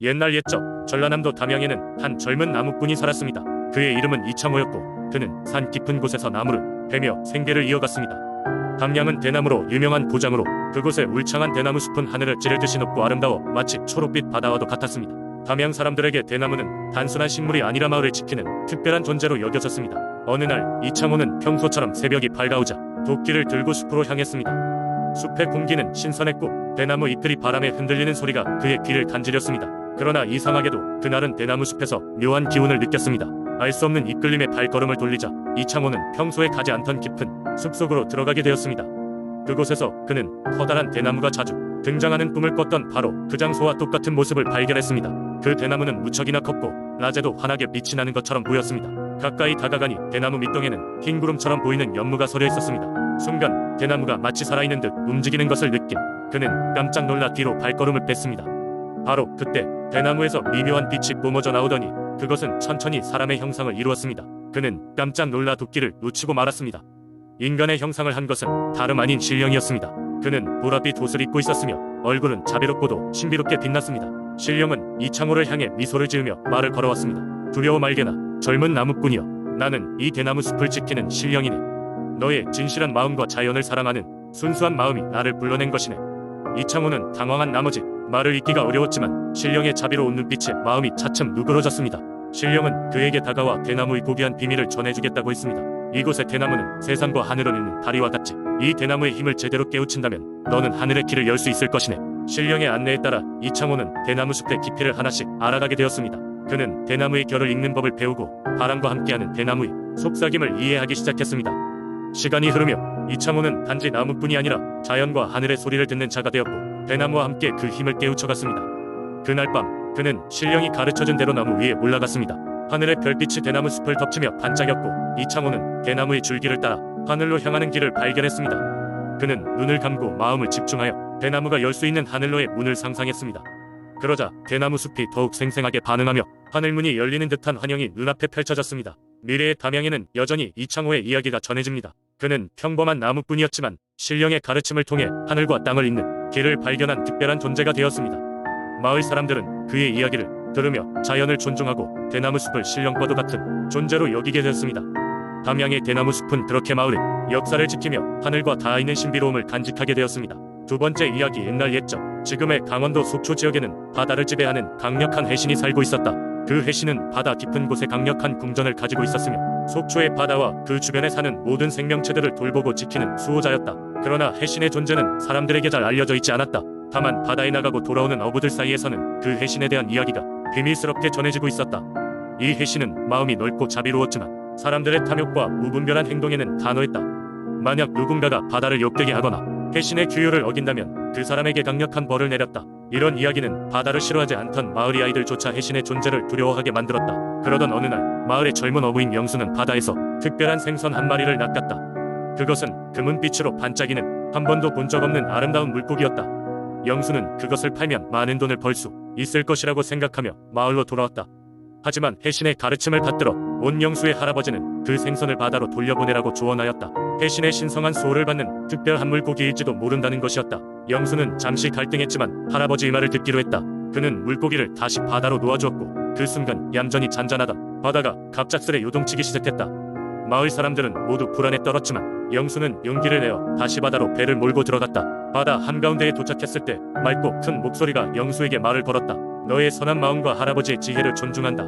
옛날 옛적 전라남도 담양에는 한 젊은 나무꾼이 살았습니다. 그의 이름은 이창호였고 그는 산 깊은 곳에서 나무를 베며 생계를 이어갔습니다. 담양은 대나무로 유명한 고장으로 그곳에 울창한 대나무 숲은 하늘을 찌르듯이 높고 아름다워 마치 초록빛 바다와도 같았습니다. 담양 사람들에게 대나무는 단순한 식물이 아니라 마을을 지키는 특별한 존재로 여겨졌습니다. 어느 날 이창호는 평소처럼 새벽이 밝아오자 도끼를 들고 숲으로 향했습니다. 숲의 공기는 신선했고 대나무 잎들이 바람에 흔들리는 소리가 그의 귀를 간지렸습니다. 그러나 이상하게도 그날은 대나무 숲에서 묘한 기운을 느꼈습니다. 알 수 없는 이끌림에 발걸음을 돌리자 이창호는 평소에 가지 않던 깊은 숲속으로 들어가게 되었습니다. 그곳에서 그는 커다란 대나무가 자주 등장하는 꿈을 꿨던 바로 그 장소와 똑같은 모습을 발견했습니다. 그 대나무는 무척이나 컸고 낮에도 환하게 빛이 나는 것처럼 보였습니다. 가까이 다가가니 대나무 밑동에는 흰 구름처럼 보이는 연무가 서려 있었습니다. 순간 대나무가 마치 살아있는 듯 움직이는 것을 느낀 그는 깜짝 놀라 뒤로 발걸음을 뺐습니다. 바로 그때 대나무에서 미묘한 빛이 뿜어져 나오더니 그것은 천천히 사람의 형상을 이루었습니다. 그는 깜짝 놀라 도끼를 놓치고 말았습니다. 인간의 형상을 한 것은 다름 아닌 신령이었습니다. 그는 보랏빛 옷을 입고 있었으며 얼굴은 자비롭고도 신비롭게 빛났습니다. 신령은 이창호를 향해 미소를 지으며 말을 걸어왔습니다. 두려워 말게나 젊은 나무꾼이여, 나는 이 대나무 숲을 지키는 신령이네. 너의 진실한 마음과 자연을 사랑하는 순수한 마음이 나를 불러낸 것이네. 이창호는 당황한 나머지 말을 잇기가 어려웠지만 신령의 자비로운 눈빛에 마음이 차츰 누그러졌습니다. 신령은 그에게 다가와 대나무의 고귀한 비밀을 전해주겠다고 했습니다. 이곳의 대나무는 세상과 하늘을 잇는 다리와 같지. 이 대나무의 힘을 제대로 깨우친다면 너는 하늘의 길을 열 수 있을 것이네. 신령의 안내에 따라 이창호는 대나무 숲의 깊이를 하나씩 알아가게 되었습니다. 그는 대나무의 결을 읽는 법을 배우고 바람과 함께하는 대나무의 속삭임을 이해하기 시작했습니다. 시간이 흐르며 이창호는 단지 나무뿐이 아니라 자연과 하늘의 소리를 듣는 자가 되었고 대나무와 함께 그 힘을 깨우쳐갔습니다. 그날 밤 그는 신령이 가르쳐준 대로 나무 위에 올라갔습니다. 하늘의 별빛이 대나무 숲을 덮치며 반짝였고 이창호는 대나무의 줄기를 따라 하늘로 향하는 길을 발견했습니다. 그는 눈을 감고 마음을 집중하여 대나무가 열 수 있는 하늘로의 문을 상상했습니다. 그러자 대나무 숲이 더욱 생생하게 반응하며 하늘문이 열리는 듯한 환영이 눈앞에 펼쳐졌습니다. 미래의 담양에는 여전히 이창호의 이야기가 전해집니다. 그는 평범한 나무뿐이었지만 신령의 가르침을 통해 하늘과 땅을 잇는 길을 발견한 특별한 존재가 되었습니다. 마을 사람들은 그의 이야기를 들으며 자연을 존중하고 대나무 숲을 신령과도 같은 존재로 여기게 되었습니다. 담양의 대나무 숲은 그렇게 마을의 역사를 지키며 하늘과 닿아있는 신비로움을 간직하게 되었습니다. 두 번째 이야기. 옛날 옛적 지금의 강원도 속초 지역에는 바다를 지배하는 강력한 해신이 살고 있었다. 그 해신은 바다 깊은 곳에 강력한 궁전을 가지고 있었으며 속초의 바다와 그 주변에 사는 모든 생명체들을 돌보고 지키는 수호자였다. 그러나 해신의 존재는 사람들에게 잘 알려져 있지 않았다. 다만 바다에 나가고 돌아오는 어부들 사이에서는 그 해신에 대한 이야기가 비밀스럽게 전해지고 있었다. 이 해신은 마음이 넓고 자비로웠지만 사람들의 탐욕과 무분별한 행동에는 단호했다. 만약 누군가가 바다를 욕되게 하거나 해신의 규율을 어긴다면 그 사람에게 강력한 벌을 내렸다. 이런 이야기는 바다를 싫어하지 않던 마을의 아이들조차 해신의 존재를 두려워하게 만들었다. 그러던 어느 날 마을의 젊은 어부인 영수는 바다에서 특별한 생선 한 마리를 낚았다. 그것은 금은빛으로 반짝이는 한 번도 본 적 없는 아름다운 물고기였다. 영수는 그것을 팔면 많은 돈을 벌 수 있을 것이라고 생각하며 마을로 돌아왔다. 하지만 해신의 가르침을 받들어 온 영수의 할아버지는 그 생선을 바다로 돌려보내라고 조언하였다. 해신의 신성한 수호를 받는 특별한 물고기일지도 모른다는 것이었다. 영수는 잠시 갈등했지만 할아버지의 말을 듣기로 했다. 그는 물고기를 다시 바다로 놓아주었고 그 순간 얌전히 잔잔하던 바다가 갑작스레 요동치기 시작했다. 마을 사람들은 모두 불안에 떨었지만 영수는 용기를 내어 다시 바다로 배를 몰고 들어갔다. 바다 한가운데에 도착했을 때 맑고 큰 목소리가 영수에게 말을 걸었다. 너의 선한 마음과 할아버지의 지혜를 존중한다.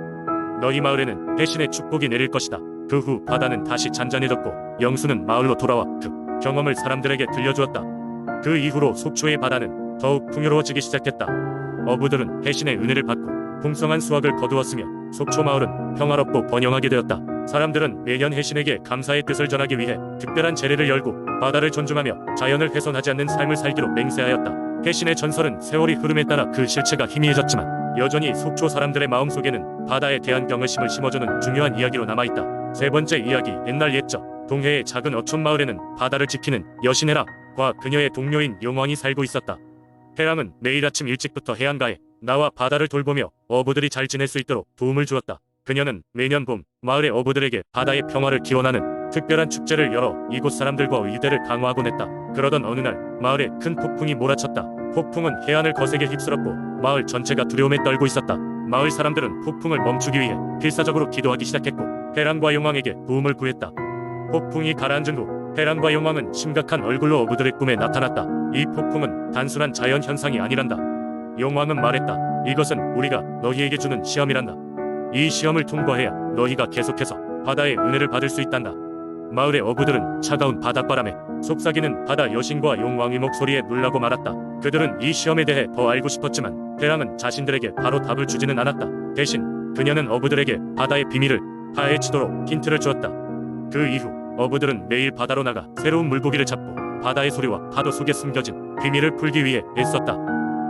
너희 마을에는 해신의 축복이 내릴 것이다. 그 후 바다는 다시 잔잔해졌고 영수는 마을로 돌아와 그 경험을 사람들에게 들려주었다. 그 이후로 속초의 바다는 더욱 풍요로워지기 시작했다. 어부들은 해신의 은혜를 받고 풍성한 수확을 거두었으며 속초 마을은 평화롭고 번영하게 되었다. 사람들은 매년 해신에게 감사의 뜻을 전하기 위해 특별한 제례를 열고 바다를 존중하며 자연을 훼손하지 않는 삶을 살기로 맹세하였다. 해신의 전설은 세월이 흐름에 따라 그 실체가 희미해졌지만 여전히 속초 사람들의 마음속에는 바다에 대한 경외심을 심어주는 중요한 이야기로 남아있다. 세 번째 이야기. 옛날 옛적 동해의 작은 어촌 마을에는 바다를 지키는 여신 해랑과 그녀의 동료인 용왕이 살고 있었다. 해랑은 매일 아침 일찍부터 해안가에 나와 바다를 돌보며 어부들이 잘 지낼 수 있도록 도움을 주었다. 그녀는 매년 봄 마을의 어부들에게 바다의 평화를 기원하는 특별한 축제를 열어 이곳 사람들과 의대를 강화하곤 했다. 그러던 어느 날 마을에 큰 폭풍이 몰아쳤다. 폭풍은 해안을 거세게 휩쓸었고 마을 전체가 두려움에 떨고 있었다. 마을 사람들은 폭풍을 멈추기 위해 필사적으로 기도하기 시작했고 해랑과 용왕에게 도움을 구했다. 폭풍이 가라앉은 후 해랑과 용왕은 심각한 얼굴로 어부들의 꿈에 나타났다. 이 폭풍은 단순한 자연 현상이 아니란다. 용왕은 말했다. 이것은 우리가 너희에게 주는 시험이란다. 이 시험을 통과해야 너희가 계속해서 바다의 은혜를 받을 수 있단다. 마을의 어부들은 차가운 바닷바람에 속삭이는 바다 여신과 용왕의 목소리에 놀라고 말았다. 그들은 이 시험에 대해 더 알고 싶었지만 해랑은 자신들에게 바로 답을 주지는 않았다. 대신 그녀는 어부들에게 바다의 비밀을 파헤치도록 힌트를 주었다. 그 이후 어부들은 매일 바다로 나가 새로운 물고기를 잡고 바다의 소리와 파도 속에 숨겨진 비밀을 풀기 위해 애썼다.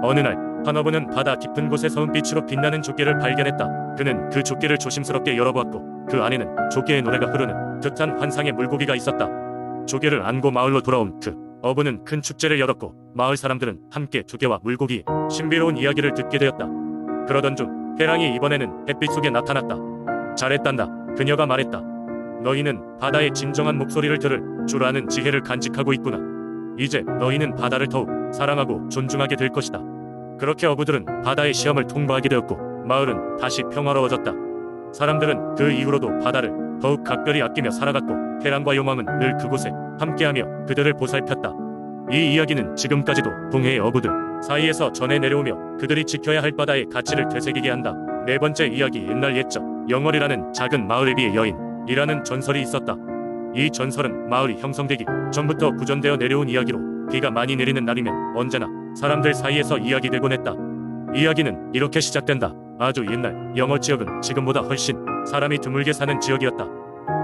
어느 날 한 어부는 바다 깊은 곳에 서은빛으로 빛나는 조개를 발견했다. 그는 그 조개를 조심스럽게 열어보았고 그 안에는 조개의 노래가 흐르는 듯한 환상의 물고기가 있었다. 조개를 안고 마을로 돌아온 그 어부는 큰 축제를 열었고 마을 사람들은 함께 조개와 물고기의 신비로운 이야기를 듣게 되었다. 그러던 중 해랑이 이번에는 햇빛 속에 나타났다. 잘했단다. 그녀가 말했다. 너희는 바다의 진정한 목소리를 들을 줄 아는 지혜를 간직하고 있구나. 이제 너희는 바다를 더욱 사랑하고 존중하게 될 것이다. 그렇게 어부들은 바다의 시험을 통과하게 되었고 마을은 다시 평화로워졌다. 사람들은 그 이후로도 바다를 더욱 각별히 아끼며 살아갔고 해랑과 용왕은 늘 그곳에 함께하며 그들을 보살폈다. 이 이야기는 지금까지도 동해의 어부들 사이에서 전해 내려오며 그들이 지켜야 할 바다의 가치를 되새기게 한다. 네 번째 이야기. 옛날 옛적 영월이라는 작은 마을에 비해 여인이라는 전설이 있었다. 이 전설은 마을이 형성되기 전부터 구전되어 내려온 이야기로 비가 많이 내리는 날이면 언제나 사람들 사이에서 이야기되곤 했다. 이야기는 이렇게 시작된다. 아주 옛날 영월 지역은 지금보다 훨씬 사람이 드물게 사는 지역이었다.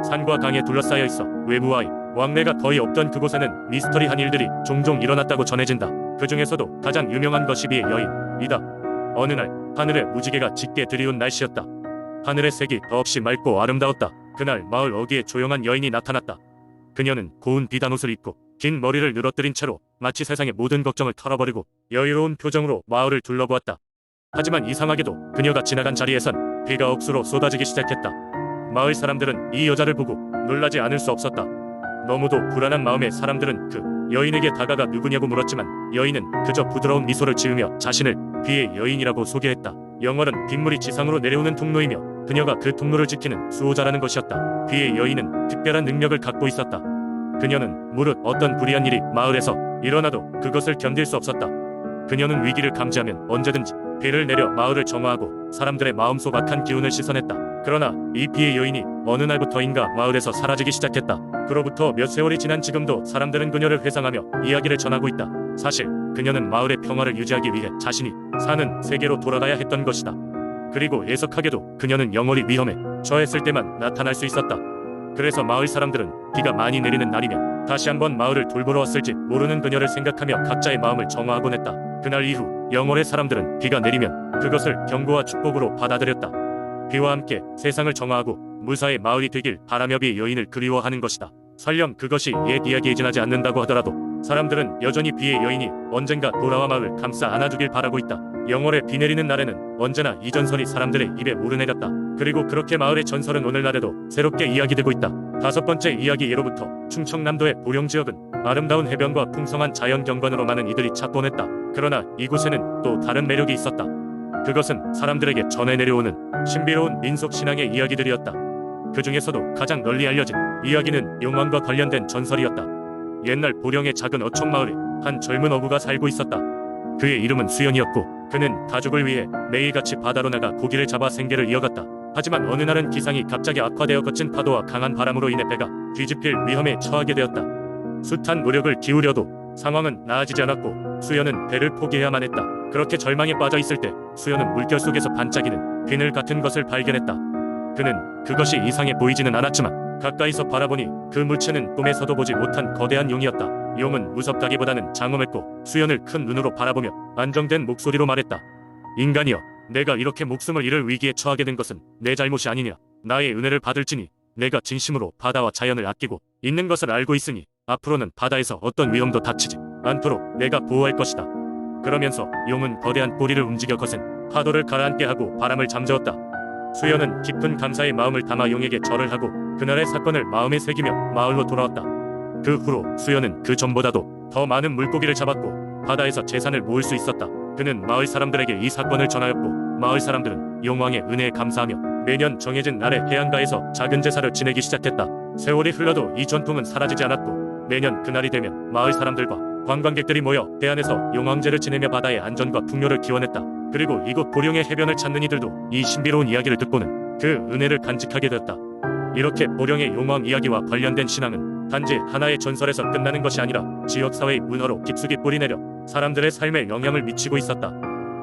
산과 강에 둘러싸여 있어 외부와의 왕래가 거의 없던 그곳에는 미스터리한 일들이 종종 일어났다고 전해진다. 그 중에서도 가장 유명한 것이 비의 여인이다. 어느 날 하늘에 무지개가 짙게 들이운 날씨였다. 하늘의 색이 더없이 맑고 아름다웠다. 그날 마을 어귀에 조용한 여인이 나타났다. 그녀는 고운 비단옷을 입고 긴 머리를 늘어뜨린 채로 마치 세상의 모든 걱정을 털어버리고 여유로운 표정으로 마을을 둘러보았다. 하지만 이상하게도 그녀가 지나간 자리에선 비가 억수로 쏟아지기 시작했다. 마을 사람들은 이 여자를 보고 놀라지 않을 수 없었다. 너무도 불안한 마음에 사람들은 그 여인에게 다가가 누구냐고 물었지만 여인은 그저 부드러운 미소를 지으며 자신을 비의 여인이라고 소개했다. 영월은 빗물이 지상으로 내려오는 통로이며 그녀가 그 통로를 지키는 수호자라는 것이었다. 비의 여인은 특별한 능력을 갖고 있었다. 그녀는 무릇 어떤 불의한 일이 마을에서 일어나도 그것을 견딜 수 없었다. 그녀는 위기를 감지하면 언제든지 비를 내려 마을을 정화하고 사람들의 마음속 악한 기운을 씻어냈다. 그러나 이 비의 여인이 어느 날부터인가 마을에서 사라지기 시작했다. 그로부터 몇 세월이 지난 지금도 사람들은 그녀를 회상하며 이야기를 전하고 있다. 사실 그녀는 마을의 평화를 유지하기 위해 자신이 사는 세계로 돌아가야 했던 것이다. 그리고 애석하게도 그녀는 영월이 위험에 처했을 때만 나타날 수 있었다. 그래서 마을 사람들은 비가 많이 내리는 날이면 다시 한번 마을을 돌보러 왔을지 모르는 그녀를 생각하며 각자의 마음을 정화하곤 했다. 그날 이후 영월의 사람들은 비가 내리면 그것을 경고와 축복으로 받아들였다. 비와 함께 세상을 정화하고 무사의 마을이 되길 바라며 비의 여인을 그리워하는 것이다. 설령 그것이 옛 이야기에 지나지 않는다고 하더라도 사람들은 여전히 비의 여인이 언젠가 돌아와 마을을 감싸 안아주길 바라고 있다. 영월에 비 내리는 날에는 언제나 이 전설이 사람들의 입에 오르내렸다. 그리고 그렇게 마을의 전설은 오늘날에도 새롭게 이야기되고 있다. 다섯 번째 이야기. 예로부터 충청남도의 보령지역은 아름다운 해변과 풍성한 자연 경관으로 많은 이들이 찾곤 했다. 그러나 이곳에는 또 다른 매력이 있었다. 그것은 사람들에게 전해 내려오는 신비로운 민속신앙의 이야기들이었다. 그 중에서도 가장 널리 알려진 이야기는 용왕과 관련된 전설이었다. 옛날 보령의 작은 어촌 마을에 한 젊은 어부가 살고 있었다. 그의 이름은 수연이었고 그는 가족을 위해 매일같이 바다로 나가 고기를 잡아 생계를 이어갔다. 하지만 어느 날은 기상이 갑자기 악화되어 거친 파도와 강한 바람으로 인해 배가 뒤집힐 위험에 처하게 되었다. 숱한 노력을 기울여도 상황은 나아지지 않았고 수연은 배를 포기해야만 했다. 그렇게 절망에 빠져 있을 때 수연은 물결 속에서 반짝이는 비늘 같은 것을 발견했다. 그는 그것이 이상해 보이지는 않았지만 가까이서 바라보니 그 물체는 꿈에서도 보지 못한 거대한 용이었다. 용은 무섭다기보다는 장엄했고 수연을 큰 눈으로 바라보며 안정된 목소리로 말했다. 인간이여, 내가 이렇게 목숨을 잃을 위기에 처하게 된 것은 내 잘못이 아니냐. 나의 은혜를 받을지니 내가 진심으로 바다와 자연을 아끼고 있는 것을 알고 있으니 앞으로는 바다에서 어떤 위험도 닥치지 않도록 내가 보호할 것이다. 그러면서 용은 거대한 꼬리를 움직여 거센 파도를 가라앉게 하고 바람을 잠재웠다. 수연은 깊은 감사의 마음을 담아 용에게 절을 하고 그날의 사건을 마음에 새기며 마을로 돌아왔다. 그 후로 수연은 그 전보다도 더 많은 물고기를 잡았고 바다에서 재산을 모을 수 있었다. 그는 마을 사람들에게 이 사건을 전하였고 마을 사람들은 용왕의 은혜에 감사하며 매년 정해진 날에 해안가에서 작은 제사를 지내기 시작했다. 세월이 흘러도 이 전통은 사라지지 않았고 매년 그날이 되면 마을 사람들과 관광객들이 모여 해안에서 용왕제를 지내며 바다의 안전과 풍요를 기원했다. 그리고 이곳 보령의 해변을 찾는 이들도 이 신비로운 이야기를 듣고는 그 은혜를 간직하게 되었다. 이렇게 보령의 용왕 이야기와 관련된 신앙은 단지 하나의 전설에서 끝나는 것이 아니라 지역사회의 문화로 깊숙이 뿌리내려 사람들의 삶에 영향을 미치고 있었다.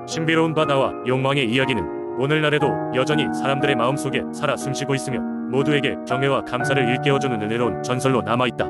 신비로운 바다와 용왕의 이야기는 오늘날에도 여전히 사람들의 마음속에 살아 숨쉬고 있으며 모두에게 경애와 감사를 일깨워주는 은혜로운 전설로 남아있다.